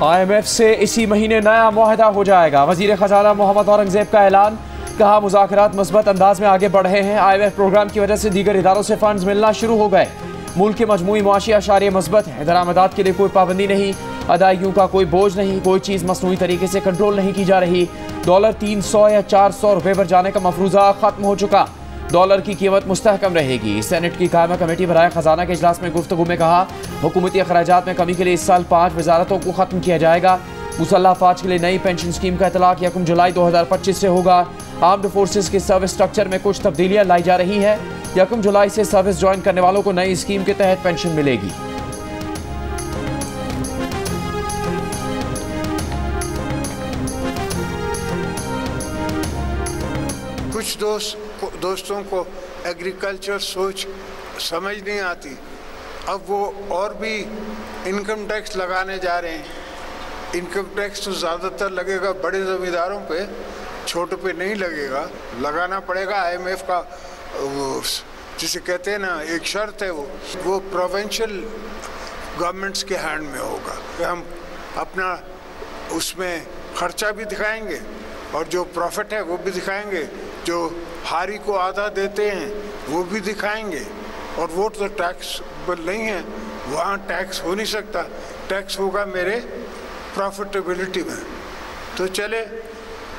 IMF से इसी महीने नया मुआहदा हो जाएगा। वजीर खजाना मोहम्मद औरंगजेब का ऐलान। कहा मुज़ाकरात मुस्बत अंदाज में आगे बढ़ रहे हैं। IMF प्रोग्राम की वजह से दीगर इदारों से फंड्स मिलना शुरू हो गए। मुल्क के मजमूई मुआशी आशारिया मुस्बत है। दरामदात के लिए कोई पाबंदी नहीं, अदायगियों का कोई बोझ नहीं, कोई चीज़ मसनूई तरीके से कंट्रोल नहीं की जा रही। डॉलर 300 या 400 रुपये पर जाने का मफरूज़ा खत्म हो चुका। डॉलर की कीमत मुस्तहकम रहेगी। सेनेट की कायमा कमेटी बराए खजाना के इजलास में गुफ्तगू में कहा हुकूमती अखराजात में कमी के लिए इस साल 5 वजारतों को ख़त्म किया जाएगा। मुसल्लह फ़ौज के लिए नई पेंशन स्कीम का इतलाक़ 1 जुलाई 2025 से होगा। आर्म्ड फोर्सेस के सर्विस स्ट्रक्चर में कुछ तब्दीलियाँ लाई जा रही हैं। 1 जुलाई से सर्विस ज्वाइन करने वालों को नई स्कीम के तहत पेंशन मिलेगी। कुछ दोस्तों को एग्रीकल्चर सोच समझ नहीं आती। अब वो और भी इनकम टैक्स लगाने जा रहे हैं। इनकम टैक्स तो ज़्यादातर लगेगा बड़े ज़मींदारों पे, छोटे पे नहीं लगेगा। लगाना पड़ेगा। IMF का जिसे कहते हैं ना, एक शर्त है वो प्रोविंशियल गवर्नमेंट्स के हैंड में होगा। हम अपना उसमें खर्चा भी दिखाएंगे और जो प्रॉफिट है वो भी दिखाएंगे, जो हारी को आधा देते हैं वो भी दिखाएंगे। और वो तो टैक्स नहीं है, वहाँ टैक्स हो नहीं सकता। टैक्स होगा मेरे प्रॉफिटेबिलिटी में। तो चले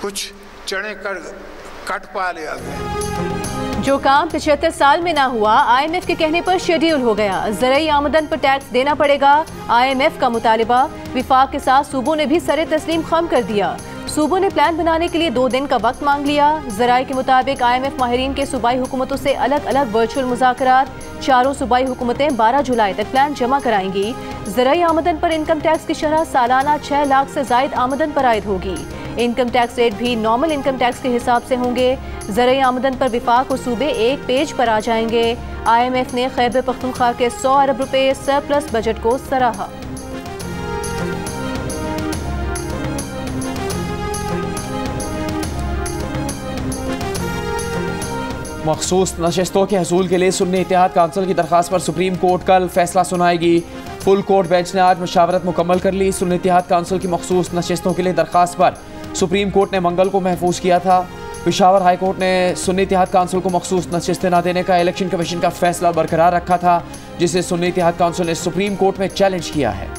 कुछ चने कट पा ले आगे। जो काम 75 साल में ना हुआ, IMF के कहने पर शेड्यूल हो गया। ज़राई आमदन पर टैक्स देना पड़ेगा। IMF का मुतालिबा। विफाक के साथ सूबों ने भी सरे तस्लीम खम कर दिया। सूबों ने प्लान बनाने के लिए 2 दिन का वक्त मांग लिया। ज़राई के मुताबिक IMF माहिरीन के सूबाई हुकूमतों से अलग अलग वर्चुअल मुज़ाकरात। चारों सूबाई हुकूमतें 12 जुलाई तक प्लान जमा कराएंगी। ज़राई आमदन पर इनकम टैक्स की शरह सालाना 6 लाख से ज़ायद आमदन पर आयद होगी। इनकम टैक्स रेट भी नॉर्मल इनकम टैक्स के हिसाब से होंगे। ज़राई आमदन पर विफाक और सूबे एक पेज पर आ जाएंगे। IMF ने खैबर पख्तूनख्वा के 100 अरब रुपए सरप्लस बजट को सराहा। मखसूस नशस्तों के हसूल के लिए सुन्नी इत्तेहाद काउंसिल की दरख्वास्त पर सुप्रीम कोर्ट कल फैसला सुनाएगी। फुल कोर्ट बेंच ने आज मुशावरत मुकम्मल कर ली। सुन्नी इत्तेहाद काउंसिल की मखसूस नशस्तों के लिए दरख्वास्त पर सुप्रीम कोर्ट ने मंगल को महफूज किया था। पेशावर हाई कोर्ट ने सुन्नी इत्तेहाद काउंसिल को मखसूस नशस्तें न देने का इलेक्शन कमीशन का फैसला बरकरार रखा था, जिसे सुन्नी इत्तेहाद काउंसिल ने सुप्रीम कोर्ट में चैलेंज किया है।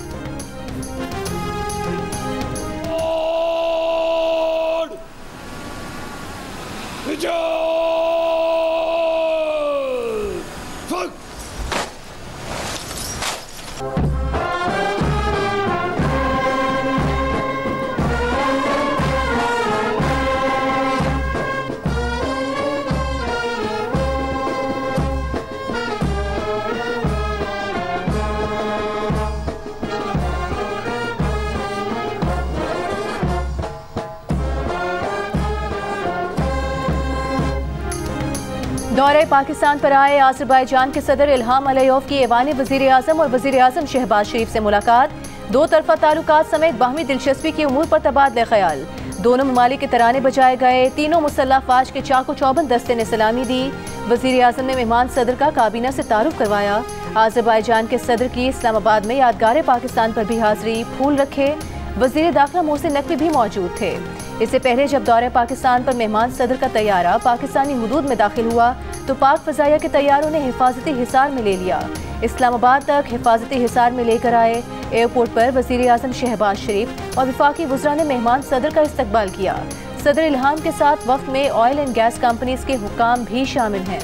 दौरे पाकिस्तान पर आए आज़रबाईजान के सदर इल्हाम अलीयेव की ऐवान वज़ीर आज़म और वज़ीर आज़म शहबाज शरीफ से मुलाकात। 2 तरफ़ा ताल्लुकात समेत बाहमी दिलचस्पी की उमूर पर तबादला ख्याल। दोनों ममालिक के तराने बजाए गए। तीनों मुसल्लह फ़ौज के चाको चौबंद दस्ते ने सलामी दी। वज़ीर आज़म ने मेहमान सदर का काबीना से तारुफ करवाया। आज़रबाईजान के सदर की इस्लामाबाद में यादगार पाकिस्तान पर भी हाजिरी, फूल रखे। वज़ीर दाखिला मोहसिन नकवी भी मौजूद थे। इससे पहले जब दौरे पाकिस्तान पर मेहमान सदर का तैयारा पाकिस्तानी हुदूद में दाखिल हुआ तो पाक फ़ज़ाइया के तैयारों ने हिफाजती हिसार में ले लिया। इस्लामाबाद तक हिफाजती हिसार में लेकर आए। एयरपोर्ट पर वज़ीर आज़म शहबाज शरीफ और वफाकी वज़रा ने मेहमान सदर का इस्तकबाल किया। सदर इल्हाम के साथ वफ़द में ऑयल एंड गैस कंपनीज के हुक्काम भी शामिल हैं।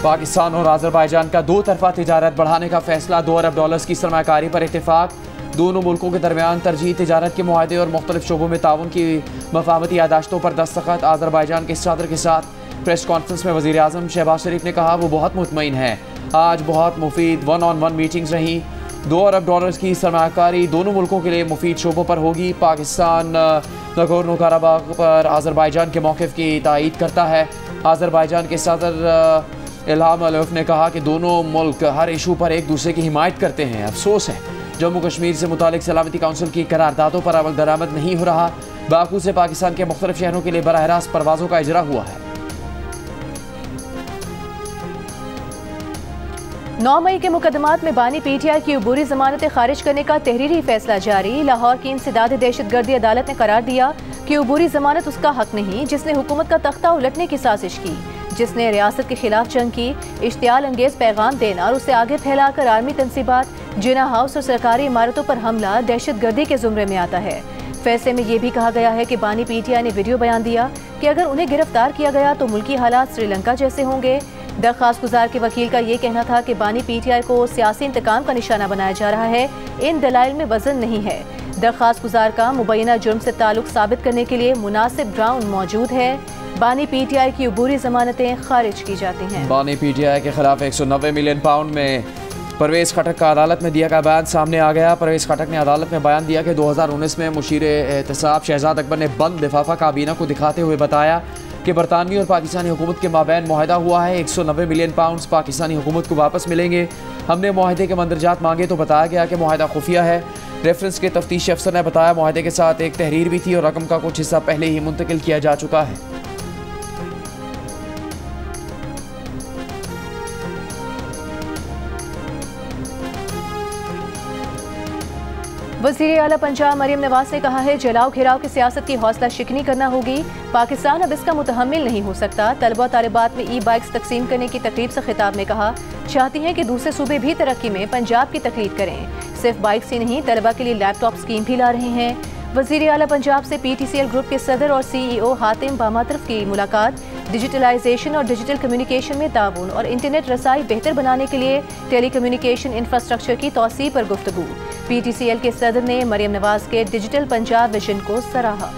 पाकिस्तान और आज़रबाईजान का 2 तरफ़ा तिजारत बढ़ाने का फैसला। 2 अरब डॉलर्स की सरमाकारी पर इत्तेफाक। दोनों मुल्कों के दरमियान तरजीही तिजारत के मुआहदे और मुख्तलिफ शोबों में ताउन की मफाहमती यादाश्तों पर दस्तखत। आज़रबाईजान के सदर के साथ प्रेस कॉन्फ्रेंस में वज़ीर आज़म शहबाज शरीफ ने कहा वो बहुत मुतमईन है। आज बहुत मुफीद 1-on-1 मीटिंग्स रहीं। 2 अरब डॉलर्स की सरमाकारी दोनों मुल्कों के लिए मुफीद शोबों पर होगी। पाकिस्तान नगोर्नो कराबाख पर आज़रबाईजान के मौक़िफ़ की तायीद करता है। आज़रबाईजान के सदर इल्हाम अलीयेव ने कहा कि दोनों मुल्क हर इशू पर एक दूसरे की हिमायत करते हैं। अफसोस है जम्मू कश्मीर से मुतालिक सलामती काउंसिल की करारदादों पर अमल दरामद नहीं हो रहा। बाकू से पाकिस्तान के मुख्तलिफ शहरों के लिए बराह रास्त परवाजों का इजरा हुआ है। 9 मई के मुकदमात में बानी PTI की अबूरी जमानतें खारिज करने का तहरीरी फैसला जारी। लाहौर की इंसदाद दहशतगर्दी अदालत ने करार दिया कि अबूरी जमानत उसका हक नहीं जिसने हुकूमत का तख्ता उलटने की साजिश की, जिसने रियासत के खिलाफ जंग की, इश्तियाल अंगेज पैगाम देना और उसे आगे फैलाकर आर्मी तनसीबात, जिना हाउस और सरकारी इमारतों पर हमला दहशतगर्दी के जुमरे में आता है। फैसले में यह भी कहा गया है कि बानी PTI ने वीडियो बयान दिया कि अगर उन्हें गिरफ्तार किया गया तो मुल्की हालात श्रीलंका जैसे होंगे। दरख्वास्त गुजार के वकील का ये कहना था कि बानी PTI को सियासी इंतकाम का निशाना बनाया जा रहा है, इन दलाइल में वजन नहीं है। दरख्वास्त गुजार का मुबैना जुर्म से ताल्लुक साबित करने के लिए मुनासिब ग्राउंड मौजूद है। बानी PTI की अबूरी जमानतें खारिज की जाती हैं। बानी PTI के खिलाफ 190 मिलियन पाउंड में परवेज खटक का अदालत में दिया गया बयान सामने आ गया। परवेज खटक ने अदालत में बयान दिया कि 2019 में मुशीर एहतसाब शहजाद अकबर ने बंद लिफाफा काबीना को दिखाते हुए बताया कि बरतानवी और पाकिस्तानी हुकूमत के माबैन मुआहदा हुआ है, 190 मिलियन पाउंड पाकिस्तानी हुकूमत को वापस मिलेंगे। हमने मुआहदे के मंदरजात मांगे तो बताया गया कि मुआहदा खुफिया है। रेफरेंस के तफ्तीशी अफसर ने बताया मुआहदे के साथ एक तहरीर भी थी और रकम का कुछ हिस्सा पहले ही मुंतकिल किया जा चुका है। वज़ीर आला पंजाब मरियम नवाज ने कहा है जलाओ घिराव की सियासत की हौसला शिकनी करना होगी, पाकिस्तान अब इसका मुतहम्मिल नहीं हो सकता। तलबा तालिबात में ई-बाइक्स तकसीम करने की तकरीब से खिताब में कहा चाहती हैं कि दूसरे सूबे भी तरक्की में पंजाब की तकलीद करें। सिर्फ बाइक्स ही नहीं, तलबा के लिए लैपटॉप स्कीम भी ला रहे हैं। वज़ीर आला पंजाब से PTCL ग्रुप के सदर और CEO हातिम बामातरफ की मुलाकात। डिजिटलाइजेशन और डिजिटल कम्युनिकेशन में ताउन और इंटरनेट रसाई बेहतर बनाने के लिए टेली कम्युनिकेशन इंफ्रास्ट्रक्चर की तौसी पर गुफ्तगू। PTCL के सदर ने मरियम नवाज के डिजिटल पंजाब विजन को सराहा।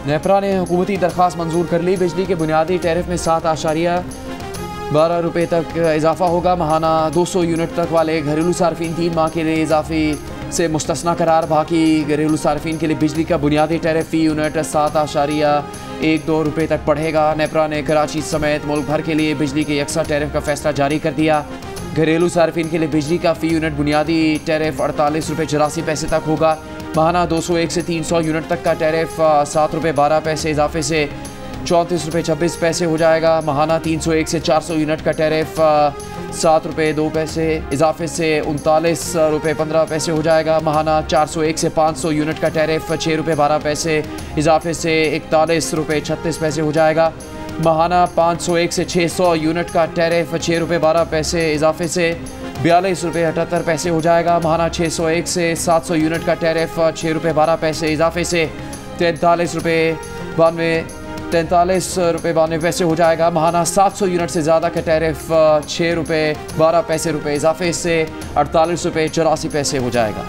नेपरा ने हुकूमती दरख्वास्त मंजूर कर ली। बिजली के बुनियादी टैरिफ में 7.12 रुपये तक इजाफा होगा। माहाना 200 यूनिट तक वाले घरेलू सार्फिन 3 माह के लिए इजाफे से मुस्तस्ना करार। बाकी घरेलू सार्फिन के लिए बिजली का बुनियादी टैरिफ फी यूनिट 7.12 रुपये तक बढ़ेगा। नेपरा ने कराची समेत मुल्क भर के लिए बिजली के यकसा टैरिफ का फैसला जारी कर दिया। घरेलू सार्फिन के लिए बिजली का फी यूनिट बुनियादी टैरिफ 48 रुपये 84 पैसे तक होगा। माहाना 201 से 300 यूनिट तक का टैरिफ 7 रुपये 12 पैसे इजाफे से 34 रुपये 26 पैसे हो जाएगा। माहाना 301 से 400 यूनिट का टैरिफ 7 रुपये 2 पैसे इजाफे से 39 रुपये 15 पैसे हो जाएगा। माहाना 401 से 500 यूनिट का टैरिफ 6 रुपये 12 पैसे इजाफे से 41 रुपये 36 पैसे हो जाएगा। माहाना 501 से 600 यूनिट का टैरिफ 6 रुपये 12 पैसे इजाफे से 42 रुपये 78 पैसे हो जाएगा। माहाना 601 से 700 यूनिट का टैरिफ 6 रुपये 12 पैसे इजाफे से 43 रुपये 92 पैसे हो जाएगा। माहाना 700 यूनिट से ज़्यादा का टैरिफ 6 रुपये 12 पैसे इजाफे से 48 रुपये 84 पैसे हो जाएगा।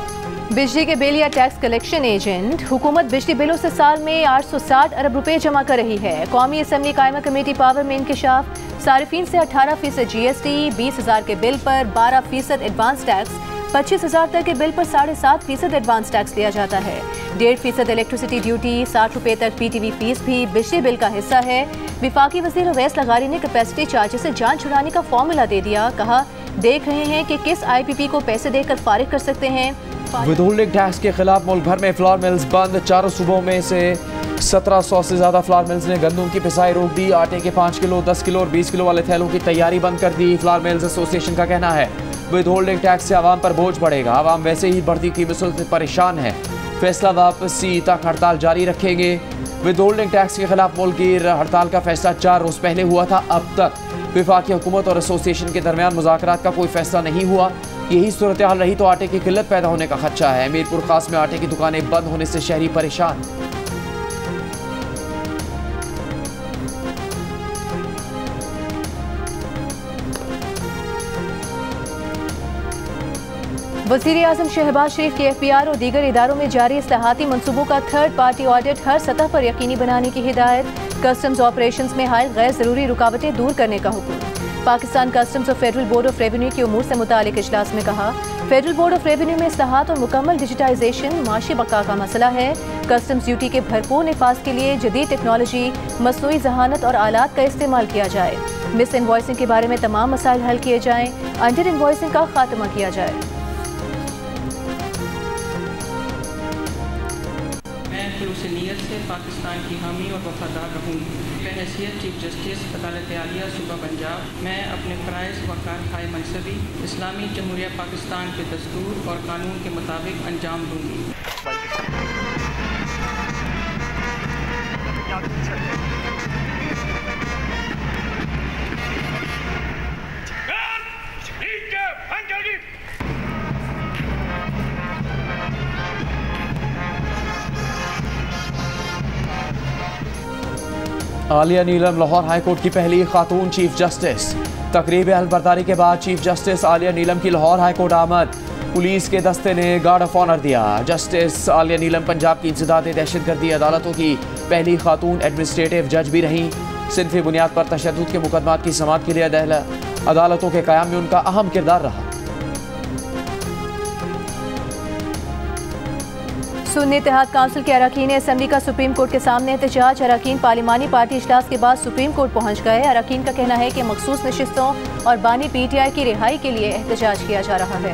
बिजली के बिल या टैक्स कलेक्शन एजेंट हुकूमत बिजली बिलों से साल में 860 अरब रुपए जमा कर रही है। कौमी असम्बली कायमा कमेटी पावर में इंकशाफ। सारिफीन से 18% GST, 20,000 के बिल पर 12% एडवांस टैक्स, 25,000 तक के बिल पर 7.5% एडवांस टैक्स लिया जाता है। 1.5% इलेक्ट्रिसिटी ड्यूटी, 60 रुपये तक PTV फीस भी बिजली बिल का हिस्सा है। विफाकी वज़ीर अवैस लगारी ने कैपेसिटी चार्जेस से जान छुड़ाने का फॉर्मूला दे दिया। कहा देख रहे हैं कि किस IPP को पैसे देकर फारिग कर सकते हैं। विदहोल्डिंग टैक्स के खिलाफ मुल्क भर में फ्लावर मिल्स बंद। 4 सूबों में से 1700 से ज़्यादा फ्लावर मिल्स ने गंदम की पिसाई रोक दी। आटे के 5 किलो, 10 किलो और 20 किलो वाले थैलों की तैयारी बंद कर दी। फ्लावर मिल्स एसोसिएशन का कहना है विदहोल्डिंग टैक्स से आवाम पर बोझ बढ़ेगा। आवाम वैसे ही बढ़ती कीमतों से परेशान है, फैसला वापसी तक हड़ताल जारी रखेंगे। विदहोल्डिंग टैक्स के खिलाफ मुल्क हड़ताल का फैसला 4 रोज़ पहले हुआ था। अब तक वफाकी हुकूमत और एसोसिएशन के दरमियान मुज़ाकरात का कोई फैसला नहीं हुआ। यही सूरत हाल रही तो आटे की किल्लत पैदा होने का खदशा है। मीरपुर खास में आटे की दुकानें बंद होने से शहरी परेशान। वज़ीर आज़म शहबाज शरीफ के FPR और दीगर इदारों में जारी इस्लाहाती मनसूबों का थर्ड पार्टी ऑडिट हर सतह पर यकीनी बनाने की हिदायत। कस्टम्स ऑपरेशंस में हायल गैर ज़रूरी रुकावटें दूर करने का हुक्म। पाकिस्तान कस्टम्स और फेडरल बोर्ड ऑफ रेवेन्यू के उमूर से मुतालिक इजलास में कहा, फेडरल बोर्ड ऑफ रेवेन्यू में इस्लाहात और मुकम्मल डिजिटाइजेशन माशी बका का मसला है। कस्टम्स ड्यूटी के भरपूर निफाज के लिए जदीद टेक्नोलॉजी, मसनूई जहानत और आलात का इस्तेमाल किया जाए। मिस इनवॉइसिंग के बारे में तमाम मसाइल हल किए जाएँ। अंडर इनवॉइसिंग का खात्मा किया जाए। नीयत से पाकिस्तान की हामी और वफादार रहूँगी। बहैसियत चीफ जस्टिस अदालत आलिया सूबा पंजाब मैं अपने फ़राइज़ व कारखाए मनसबी इस्लामी जमहूरिया पाकिस्तान के दस्तूर और कानून के मुताबिक अंजाम दूँगी। आलिया नीलम लाहौर हाई कोर्ट की पहली खातून चीफ जस्टिस। तकरीब अहलबरदारी के बाद चीफ जस्टिस आलिया नीलम की लाहौर हाई कोर्ट आमद। पुलिस के दस्ते ने गार्ड ऑफ ऑनर दिया। जस्टिस आलिया नीलम पंजाब की इंसदाद दहशतगर्दी अदालतों की पहली खातून एडमिनिस्ट्रेटिव जज भी रहीं। सिनफी बुनियाद पर तशद्दुद के मुकदमात की समाअत के लिए अदालतों के क़याम में उनका अहम किरदार रहा। सुन्नी इत्तेहाद काउंसिल के अरकान असम्बली का सुप्रीम कोर्ट के सामने एहतजाज। अरकान पार्लिमानी पार्टी इजलास के बाद सुप्रीम कोर्ट पहुंच गए। अरकान का कहना है कि मखसूस नशिस्तों और बानी PTI की रिहाई के लिए एहतजाज किया जा रहा है।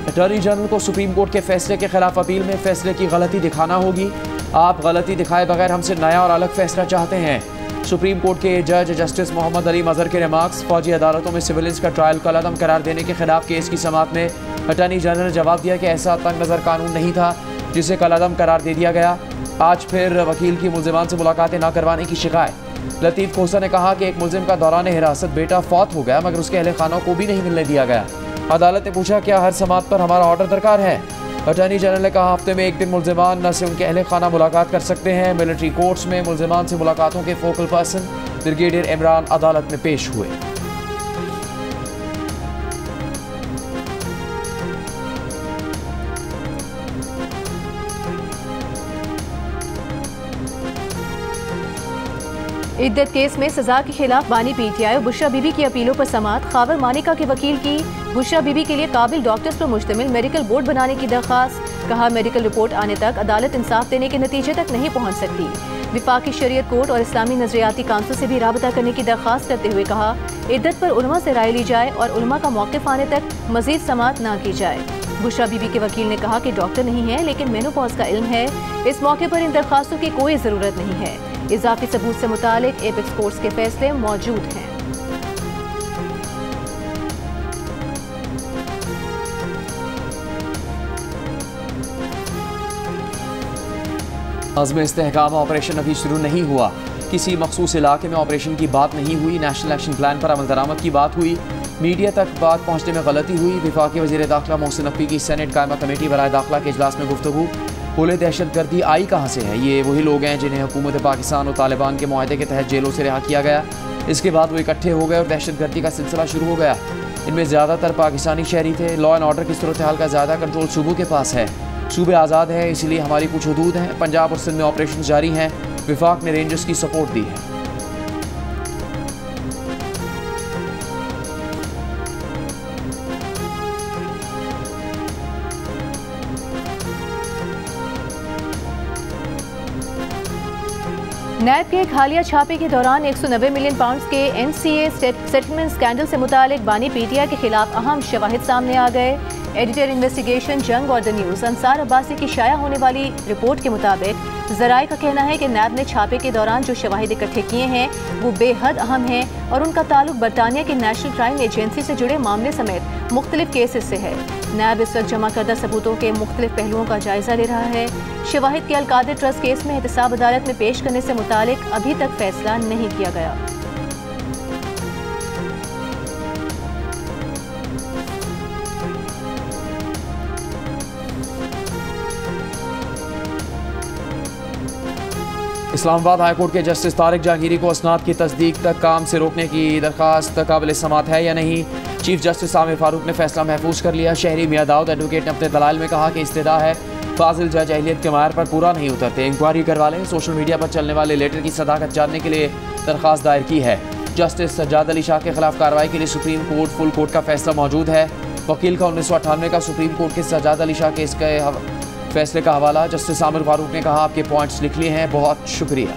अटॉर्नी जनरल को सुप्रीम कोर्ट के फैसले के खिलाफ अपील में फैसले की गलती दिखाना होगी। आप गलती दिखाए बगैर हमसे नया और अलग फैसला चाहते हैं। सुप्रीम कोर्ट के जज जस्टिस मोहम्मद अली मजहर के रिमार्क्स। फौजी अदालतों में सिविलियंस का ट्रायल कलअदम करार देने के खिलाफ केस की समाअत में अटॉर्नी जनरल ने जवाब दिया कि ऐसा तंग नज़र कानून नहीं था जिसे कलअदम करार दे दिया गया। आज फिर वकील की मुल्जिमान से मुलाकातें न करवाने की शिकायत। लतीफ़ खोसा ने कहा कि एक मुल्जिम का दौरान हिरासत बेटा फौत हो गया मगर उसके अहले खानों को भी नहीं मिलने दिया गया। अदालत ने पूछा क्या हर समाअत पर हमारा ऑर्डर दरकार है। अटॉर्नी जनरल ने कहा हफ्ते में एक दिन मुल्जिमान न से उनके अहले खाना मुलाकात कर सकते हैं। मिलिट्री कोर्ट्स में मुल्जिमान से मुलाकातों के फोकल पर्सन ब्रिगेडियर इमरान अदालत में पेश हुए। इद्दत केस में सजा के खिलाफ बानी PTI और बुशरा बीबी की अपीलों पर समाअत। खावर मानिका के वकील की बुशरा बीबी के लिए काबिल डॉक्टर्स पर मुश्तमिल मेडिकल बोर्ड बनाने की दरख्वास्त। कहा मेडिकल रिपोर्ट आने तक अदालत इंसाफ देने के नतीजे तक नहीं पहुंच सकती। विफाकी शरीयत कोर्ट और इस्लामी नजरियाती काउंसिल से भी राबता करने की दरख्वास्त करते हुए कहा इद्दत पर उलमा से राय ली जाए और उलमा का मौक़िफ़ आने तक मजीद समाअत न की जाए। बुशरा बीबी के वकील ने कहा कि डॉक्टर नहीं है लेकिन मेनोपॉज का इल्म है। इस मौके पर इन दरख्वास्तों की कोई ज़रूरत नहीं है। इजाफी सबूत से मुतालिक एपेक्स कोर्ट्स के फैसले मौजूद हैं। अज़्म इस्तेहकाम ऑपरेशन अभी शुरू नहीं हुआ। किसी मखसूस इलाके में ऑपरेशन की बात नहीं हुई। नेशनल एक्शन प्लान पर अमल दरामद की बात हुई। मीडिया तक बात पहुँचने में गलती हुई। विफाकी वज़ीर दाखिला मोहसिन नकवी की सेनेट कायमा कमेटी बराए दाखिला के इजलास में गुफ्तगू। बोले दहशतगर्दी आई कहाँ से है। ये वही लोग हैं जिन्हें हुकूमत पाकिस्तान और तालिबान के मुआहदे के तहत जेलों से रिहा किया गया। इसके बाद वो इकट्ठे हो गए और दहशतगर्दी का सिलसिला शुरू हो गया। इनमें ज़्यादातर पाकिस्तानी शहरी थे। लॉ एंड ऑर्डर की सूरत हाल का ज़्यादा कंट्रोल सूबों के पास है। सूबे आज़ाद है इसलिए हमारी कुछ हदूद हैं। पंजाब और सिंध में ऑपरेशन जारी हैं। विफाक ने रेंजर्स की सपोर्ट दी है। नैब के एक हालिया छापे के दौरान 190 मिलियन पाउंड्स के NCA सेटलमेंट स्कैंडल से मुतालिक बानी PTI के खिलाफ अहम शवाहिद सामने आ गए। एडिटर इन्वेस्टिगेशन जंग और द न्यूज़ अंसार अब्बासी की शाया होने वाली रिपोर्ट के मुताबिक ज़राए का कहना है कि नैब ने छापे के दौरान जो शवाहिद इकट्ठे किए हैं वो बेहद अहम हैं और उनका ताल्लुक बरतानिया की नेशनल क्राइम एजेंसी से जुड़े मामले समेत मुख्तलिफ केसेस से है। नैब इस वक्त जमा करदा सबूतों के मुख्तलिफ पहलुओं का जायजा ले रहा है। शवाहिद के अलकादिर ट्रस्ट केस में एहतसाब अदालत में पेश करने से मुतालिक अभी तक फैसला नहीं किया गया। इस्लामाबाद हाईकोर्ट के जस्टिस तारिक जहांगीरी को असनाद की तस्दीक तक काम से रोकने की दरख्वास्त काबिल समात है या नहीं। चीफ जस्टिस आमिर फारूक ने फैसला महफूज कर लिया। शहरी मियां दाऊद एडवोकेट ने अपने दलाइल में कहा कि इस्तेदा है फाजिल जज अहलियत के मायर पर पूरा नहीं उतरते, इंक्वायरी करवा लें। सोशल मीडिया पर चलने वाले लेटर की सदाकत जानने के लिए दरख्वास्त दायर की है। जस्टिस सज्जाद अली शाह के खिलाफ कार्रवाई के लिए सुप्रीम कोर्ट फुल कोर्ट का फैसला मौजूद है। वकील का 1998 का सुप्रीम कोर्ट के सज्जाद अली शाह केस के फैसले का हवाला। जस्टिस आमिर फारूक ने कहा, आपके पॉइंट्स लिख लिए हैं, बहुत शुक्रिया।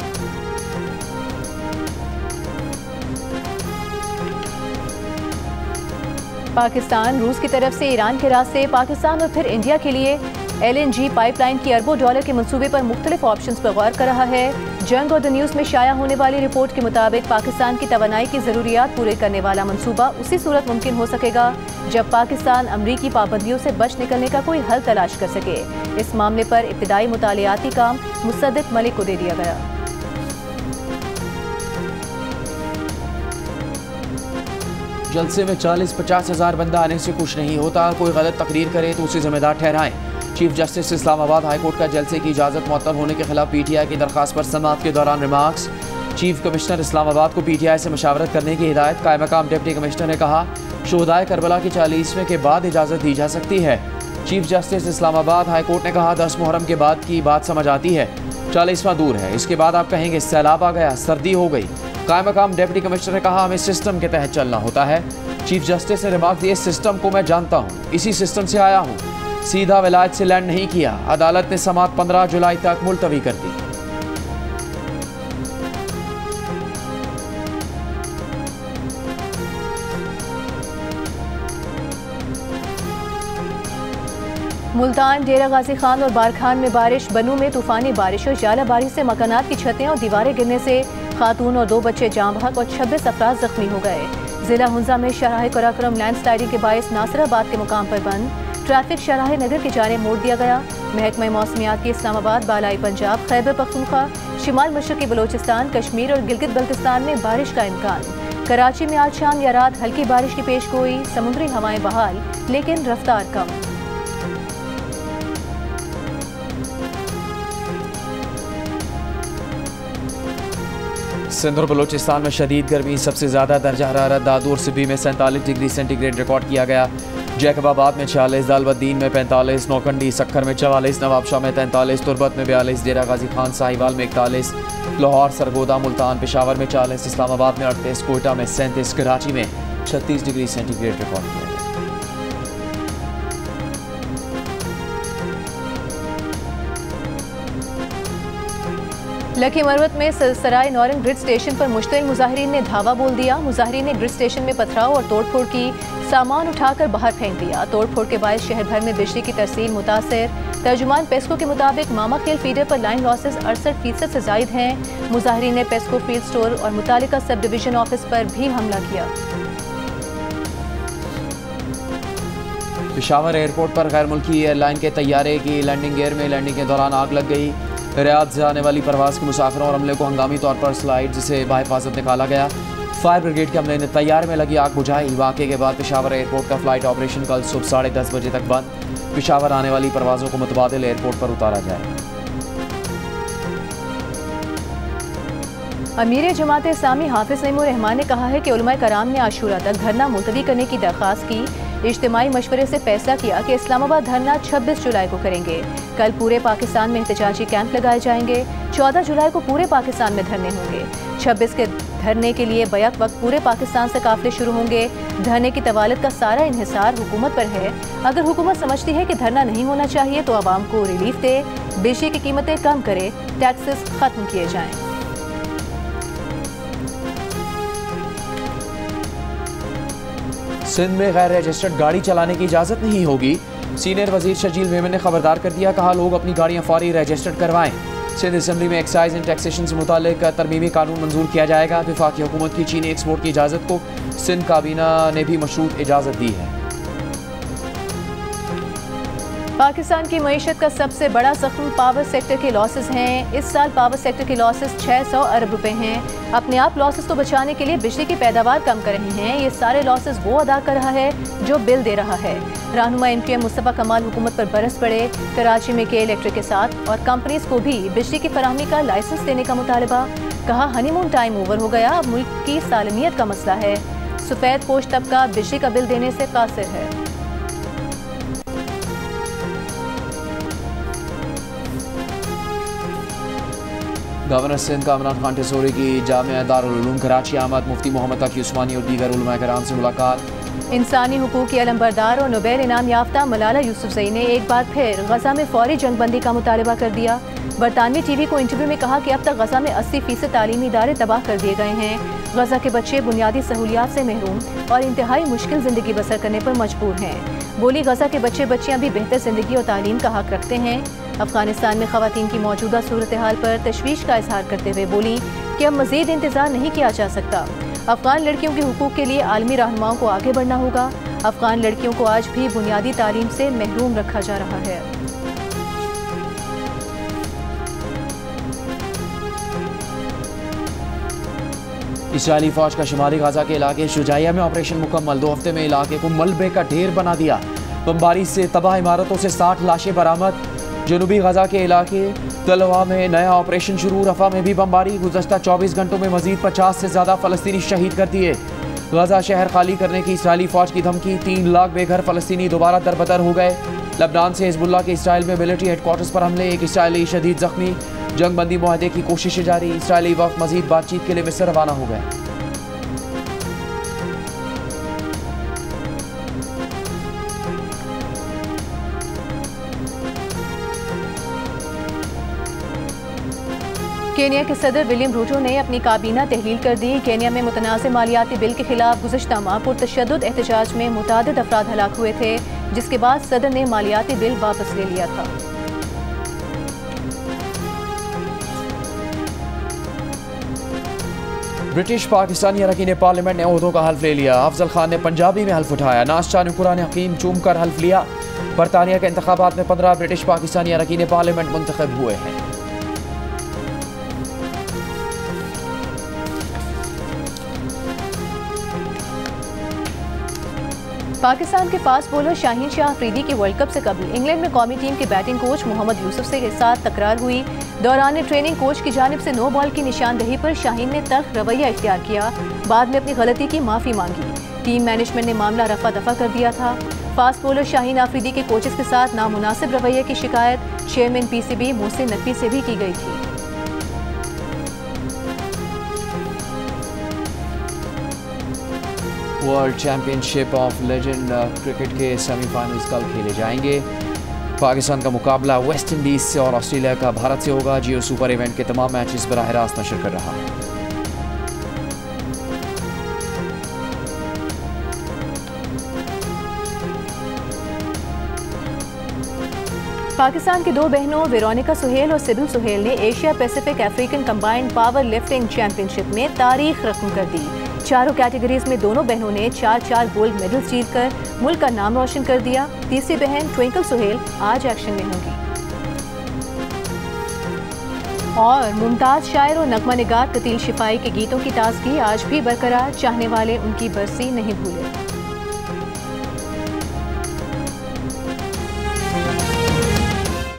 पाकिस्तान रूस की तरफ से ईरान के रास्ते पाकिस्तान और फिर इंडिया के लिए LNG पाइपलाइन की अरबों डॉलर के मंसूबे पर मुख्तलिफ ऑप्शंस पर गौर कर रहा है। जंग और द न्यूज़ में शाया होने वाली रिपोर्ट के मुताबिक पाकिस्तान की तवानाई की ज़रूरियात पूरे करने वाला मंसूबा उसी सूरत मुमकिन हो सकेगा जब पाकिस्तान अमरीकी पाबंदियों से बच निकलने का कोई हल तलाश कर सके। इस मामले पर इब्तिदाई मुतालियाती काम मुसद्दिक मलिक को दे दिया गया। जलसे में 40-50 हज़ार बंदा आने से कुछ नहीं होता। कोई गलत तकरीर करे तो उसे जिम्मेदार ठहराएं। Chief justice Islamabad high court का जलसे की इजाज़त मुअत्तल होने के खिलाफ PTI की दरख्वास्त पर समाअत के दौरान रिमार्क्स। चीफ कमिश्नर इस्लामाबाद को PTI से मशावरत करने की हिदायत। कायम मकाम डिप्टी कमिश्नर ने कहा, शुहदाए करबला की 40वें के बाद इजाज़त दी जा सकती है। Chief justice Islamabad high court ने कहा, 10 मुहर्रम के बाद की बात समझ आती है, 40वां दूर है, इसके बाद आप कहेंगे सैलाब आ गया, सर्दी हो गई। कायम मकाम डिप्टी कमिश्नर ने कहा, हमें सिस्टम के तहत चलना होता है। चीफ जस्टिस ने रिमार्क दिए, सिस्टम को मैं जानता हूँ, इसी सिस्टम से आया हूँ, सीधा विलायत से लैंड नहीं किया। अदालत ने समाअत 15 जुलाई तक मुलतवी कर दी। मुल्तान, डेरा गाजी खान और बारखान में बारिश। बनू में तूफानी बारिश और जालाबारी से मकानात की छतें और दीवारें गिरने से खातून और 2 बच्चे जाँ बहक और 26 अफराद जख्मी हो गए। जिला हुंजा में शराह कराक्रम लैंडस्लाइडिंग के बायस नासराबाद के मुकाम पर बंद। ट्रैफिक शराह नगर की जानिब मोड़ दिया गया। महकमा मौसमियात के इस्लामाबाद, बालाई पंजाब, खैबर पख्तूनख्वा, शिमाल मशरकी बलोचिस्तान, कश्मीर और गिलगित बल्तिस्तान में बारिश का इम्कान। कराची में आज शाम या रात हल्की बारिश की पेशगोई। समुद्री हवाएं बहाल लेकिन रफ्तार कम। सिंध और बलोचिस्तान में शदीद गर्मी। सबसे ज़्यादा दर्जा हरारत दादू और सिब्बी में 47 डिग्री सेंटीग्रेड रिकॉर्ड किया गया। जैकबाबाद में 46, दालबद्दीन में 45, नौकंडी सक्खर में 44, नवाबशाह में 43, तुरबत में 42, डेरा गाजी खान साहिवाल में 41, लाहौर, सरगोदा, मुल्तान, पेशावर में 40, इस्लामाबाद में 38, कोयटा में 37, कराची में 36 डिग्री सेंटीग्रेड रिकॉर्ड किया गया। लकी मरवत में सराय नौरंग ग्रिड स्टेशन पर मुश्तइल मुजाहिरीन ने धावा बोल दिया। मुजाहिरीन ने ग्रिड स्टेशन में पथराव और तोड़फोड़ की, सामान उठाकर बाहर फेंक दिया। तोड़फोड़ के बायस शहर भर में बिजली की तरसील मुतासर। तर्जुमान पेस्को के मुताबिक मामा खेल फीडर पर लाइन लॉसेस 68% से जायद हैं। मुजाहिरीन ने पेस्को फील्ड स्टोर और मुतालिका सब डिवीजन ऑफिस पर भी हमला किया। पेशावर एयरपोर्ट पर गैर मुल्की एयरलाइन के तैयारे की लैंडिंग गियर में लैंडिंग के दौरान आग लग गई। रियाद से आने वाली परवाज के मुसाफिरों और अमले को हंगामी तौर पर स्लाइड से बाहिफाजत निकाला गया। फायर ब्रिगेड के अमले ने तैयारे में लगी आग बुझाई। वाक़े के बाद पेशावर एयरपोर्ट का फ्लाइट ऑपरेशन कल सुबह 10:30 बजे तक बंद। पेशावर आने वाली परवाज़ों को मुतबादिल एयरपोर्ट पर उतारा जाए। अमीर जमात इस्लामी हाफिज नईमुर रहमान ने कहा है कि उलमाए कराम ने आशूरा तक धरना मुलतवी करने की दरख्वास्त की। इज्तिमाई मशवरे से फैसला किया कि इस्लामाबाद धरना 26 जुलाई को करेंगे। कल पूरे पाकिस्तान में एहतजाजी कैंप लगाए जाएंगे। 14 जुलाई को पूरे पाकिस्तान में धरने होंगे। 26 के धरने के लिए बैक वक्त पूरे पाकिस्तान से काफिले शुरू होंगे। धरने की तवालत का सारा इन्हिसार हुकूमत पर है। अगर हुकूमत समझती है कि धरना नहीं होना चाहिए तो आवाम को रिलीफ दे, बिजली की कीमतें कम करे, टैक्सेस खत्म किए जाएं। सिंध में गैर रजिस्टर्ड गाड़ी चलाने की इजाज़त नहीं होगी। सीनियर वजीर शजील मेमन ने खबरदार कर दिया, कहा लोग अपनी गाड़ियां फौरी रजिस्टर्ड करवाएं। सिंध असम्बली में एक्साइज एंड टैक्सेशन से मुतालिक तरमीमी कानून मंजूर किया जाएगा। वफाकी हुकूमत की चीनी एक्सपोर्ट की इजाज़त को सिंध काबीना ने भी मशरूत इजाज़त दी है। पाकिस्तान की मईशत का सबसे बड़ा जख्म पावर सेक्टर के लॉसेस हैं। इस साल पावर सेक्टर के लॉसेस 600 अरब रुपए हैं। अपने आप लॉसेस को बचाने के लिए बिजली की पैदावार कम कर रहे हैं। ये सारे लॉसेस वो अदा कर रहा है जो बिल दे रहा है। रहनुमा MKM मुस्तफ़ा कमाल हुकूमत पर बरस पड़े। कराची में के इलेक्ट्रिक के साथ और कंपनीज को भी बिजली की फराहमी का लाइसेंस देने का मुतालबा। कहा हनीमून टाइम ओवर हो गया, अब मुल्क की सालमियत का मसला है। सफेद पोश तबका बिजली का बिल देने से कासिर है। गवर्नर सिंध कामरान खान टेसोरी की जामिया दारुल उलूम कराची आमद, मुफ्ती मोहम्मद तकी उस्मानी और दीगर उलमा कराम से मुलाकात। इंसानी हुकूक की अलंबरदार और नोबेल इनाम याफ्ता मलाला यूसुफजई ने एक बार फिर गजा में फौरी जंगबंदी का मुतालबा कर दिया। बरतानवी टीवी को इंटरव्यू में कहा कि अब तक गजा में 80% तालीमी इदारे तबाह कर दिए गए हैं। गजा के बच्चे बुनियादी सहूलियात से महरूम और इंतहाई मुश्किल ज़िंदगी बसर करने पर मजबूर हैं। बोली गजा के बच्चे बच्चियाँ भी बेहतर ज़िंदगी और तालीम का हक रखते हैं। अफगानिस्तान में ख़वातीन की मौजूदा सूरत हाल पर तशवीश का इजहार करते हुए बोली कि अब मज़ीद इंतज़ार नहीं किया जा सकता। अफगान लड़कियों के हुकूक के लिए आलमी रहनुमाओं को आगे बढ़ना होगा। अफगान लड़कियों को आज भी बुनियादी तालीम से महरूम रखा जा रहा है। इस्राएली फौज का शुमाली गाजा के इलाके शुजाइया में ऑपरेशन मुकम्मल। 2 हफ्ते में इलाके को मलबे का ढेर बना दिया। बमबारी से तबाह इमारतों से 60 लाशें बरामद। जनूबी गाजा के इलाके तलवा में नया ऑपरेशन शुरू। रफा में भी बमबारी। गुज़श्ता 24 घंटों में मजीद 50 से ज़्यादा फ़लस्तीनी शहीद कर दिए। गाजा शहर खाली करने की इस्राएली फौज की धमकी। 3 लाख बेघर फ़लस्तीनी दोबारा दरबदर हो गए। लबनान से हिजबुल्लाह के इसराइल में मिलिट्री हेडक्वार्टर्स पर हमले। 1 इसराइली शदीद जख्मी। जंगबंदी मुआहदे की कोशिशें जारी। इसराइली वफ़द मजीद बातचीत के लिए मिस्र रवाना हो गए। केन्या के सदर विलियम रूटो ने अपनी काबीना तहलील कर दी। केन्या में मुतनाज़ मालियाती बिल के खिलाफ गुज़श्ता माह पुरतशद्दुद एहतजाज में मुतादिद अफराद हलाक हुए थे, जिसके बाद सदर ने मालियाती बिल वापस ले लिया था। ब्रिटिश पाकिस्तानी अरकान पार्लियामेंट ने ओहदों का हल्फ ले लिया। अफजल खान ने पंजाबी में हल्फ उठाया। नाज़ ने कुरान हकीम चूम कर हल्फ लिया। बरतानिया के इंतखाबात में 15 ब्रिटिश पाकिस्तानी अरकान पार्लियामेंट मुंतखब हुए हैं। पाकिस्तान के फास्ट बॉलर शाहीन शाह अफरीदी की वर्ल्ड कप से कबल इंग्लैंड में कौमी टीम के बैटिंग कोच मोहम्मद यूसुफ के साथ तकरार हुई। दौरान ट्रेनिंग कोच की जानिब से नो बॉल की निशानदही पर शाहीन ने तल्ख रवैया इख्तियार किया। बाद में अपनी गलती की माफ़ी मांगी। टीम मैनेजमेंट ने मामला रफा दफा कर दिया था। फास्ट बॉलर शाहीन अफरीदी के कोचेस के साथ नामुनासिब रवैये की शिकायत चेयरमैन PCB मोहसिन नकवी से भी की गई थी। World championship of legend cricket के सेमीफाइनल्स कल खेले जाएंगे। पाकिस्तान का मुकाबला वेस्ट इंडीज से और ऑस्ट्रेलिया का भारत से होगा। जियो सुपर इवेंट के तमाम मैचेस बराह रास्त नशर कर रहा है। पाकिस्तान की 2 बहनों वेरोनिका सुहेल और सिबिल सुहेल ने Asia Pacific African combined power lifting championship में तारीख रकम कर दी। चारों कैटेगरीज में दोनों बहनों ने 4 गोल्ड मेडल्स जीतकर मुल्क का नाम रोशन कर दिया। तीसरी बहन ट्विंकल सुहेल आज एक्शन में होंगी। और मुमताज शायर और नगमा निगार कतील शिफाई के गीतों की ताजगी आज भी बरकरार। चाहने वाले उनकी बरसी नहीं भूले।